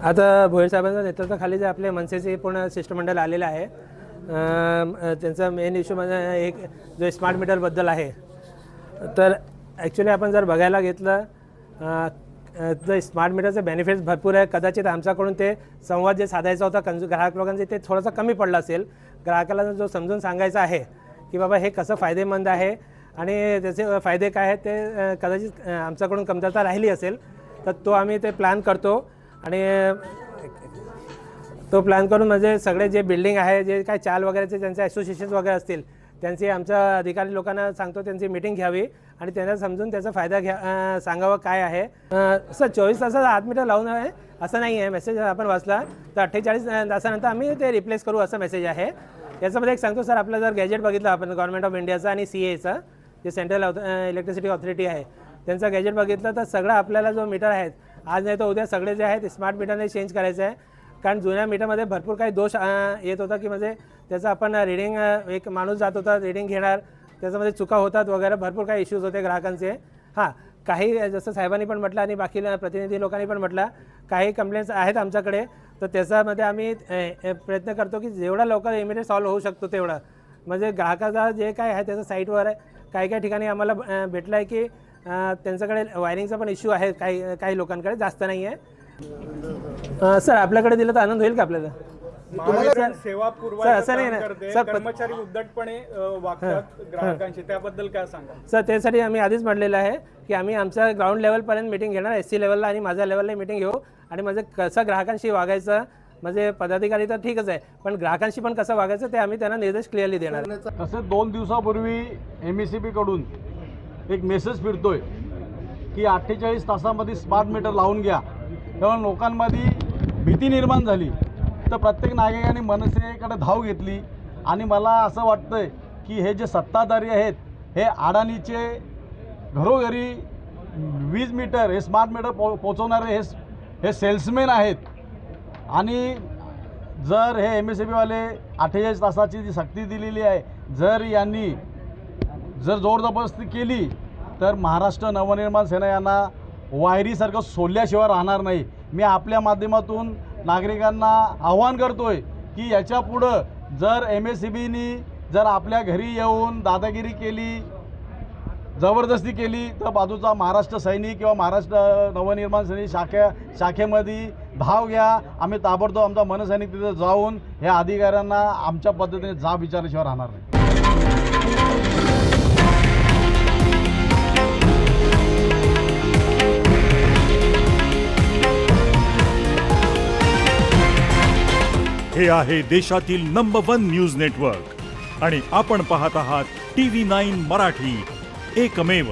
आता भोयर साहेबांच्या नेतृत्वाखाली जे आपले मनसेचे पूर्ण शिष्टमंडळ आलेलं आहे, त्यांचा मेन इश्यू म्हणजे एक जो स्मार्ट मीटरबद्दल आहे. तर ॲक्च्युली आपण जर बघायला घेतलं तर स्मार्ट मीटरचे बेनिफिट्स भरपूर आहे. कदाचित आमच्याकडून ते संवाद जे साधायचा होता ग्राहक लोकांचे ते थोडंसं कमी पडलं असेल. ग्राहकाला जो समजून सांगायचं आहे की बाबा हे कसं फायदेमंद आहे आणि त्याचे फायदे काय आहेत ते कदाचित आमच्याकडून कमतरता राहिली असेल, तर तो आम्ही ते प्लॅन करतो. आणि तो प्लॅन करून म्हणजे सगळे जे बिल्डिंग आहे, जे काय चाल वगैरेचे त्यांचे असोसिएशन्स वगैरे असतील, त्यांची आमच्या अधिकारी लोकांना सांगतो त्यांची मीटिंग घ्यावी आणि त्यांना समजून त्याचा फायदा सांगावं काय आहे. सर 24 तासाचा 8 मीटर लावून आहे असं नाही आहे. मेसेज आपण वाचला तर 48 तासानंतर आम्ही ते रिप्लेस करू असं मेसेज आहे. याच्यामध्ये एक सांगतो सर, आपलं जर गॅजेट बघितलं आपण गव्हर्नमेंट ऑफ इंडियाचं आणि CEAचं जे सेंट्रल इलेक्ट्रिसिटी ऑथॉरिटी आहे त्यांचा गॅजेट बघितलं तर सगळं आपल्याला जो मीटर आहेत आज नाही तर उद्या सगळे जे आहेत स्मार्ट मीटरने चेंज करायचं आहे. कारण जुन्या मीटरमध्ये भरपूर काही दोष येत होता की म्हणजे त्याचं आपण रीडिंग एक माणूस जात होता रीडिंग घेणार, त्याच्यामध्ये चुका होतात वगैरे भरपूर काही इश्यूज होते ग्राहकांचे. हां, काही जसं साहेबांनी पण म्हटलं आणि बाकी प्रतिनिधी लोकांनी पण म्हटलं काही कंप्लेंट्स आहेत आमच्याकडे, तर त्याच्यामध्ये आम्ही प्रयत्न करतो की जेवढा लवकर इमिडिएट सॉल्व्ह होऊ शकतो तेवढं. म्हणजे ग्राहकाचा जे काय आहे त्याचं साईटवर आहे. काही ठिकाणी आम्हाला भेटलं आहे की त्यांच्याकडे वायरिंगचा पण इश्यू आहे काही लोकांकडे, जास्त नाही आहे. सर आपल्याकडे दिलं तर आनंद होईल का आपल्याला? सेवा असं नाही ना सर, कर्मचारी उद्धटपणे वागतात ग्राहकांशी, त्याबद्दल काय सांगा सर? त्यासाठी आम्ही आधीच म्हटलेलं आहे की आम्ही आमच्या ग्राउंड लेवलपर्यंत मीटिंग घेणार, SC लेवलला आणि माझ्या लेवलला मीटिंग घेऊ आणि म्हणजे कसं ग्राहकांशी वागायचं. म्हणजे पदाधिकारी तर ठीकच आहे, पण ग्राहकांशी पण कसं वागायचं ते आम्ही त्यांना निर्देश क्लिअरली देणार. तसे 2 दिवसापूर्वी MECB कडून एक मेसेज फिरतोय की 48 तासामध्ये स्मार्ट मीटर लावून घ्या. तेव्हा लोकांमध्ये भीती निर्माण झाली, तर प्रत्येक नागरिकांनी मनसेकडे धाव घेतली. आणि मला असं वाटतंय की हे जे सत्ताधारी आहेत हे अडाणीचे घरोघरी वीज मीटर हे स्मार्ट मीटर पोचवणारे हे सेल्समॅन आहेत. आणि जर हे MECB वाले 48 तासाची जी सक्ती दिलेली आहे, जर यांनी जोर जबरदस्ती केली तर महाराष्ट्र नवनिर्माण सेना यांना वायरीसारखं सोडल्याशिवाय राहणार नाही. मी आपल्या माध्यमातून नागरिकांना आव्हान करतोय की याच्या पुढं जर MECBनी जर आपल्या घरी येऊन दादागिरी केली, जबरदस्ती केली, तर बाजूचा महाराष्ट्र सैनिक किंवा महाराष्ट्र नवनिर्माण सैनिक शाखेमध्ये धाव घ्या. आम्ही ताबडतोब आमचा मनसैनिक तिथे जाऊन ह्या अधिकाऱ्यांना आमच्या पद्धतीने जाब विचारल्याशिवाय राहणार नाही. हे आहे देशातील नंबर 1 न्यूज नेटवर्क आणि आपण पाहत आहात TV9 मराठी, एकमेव.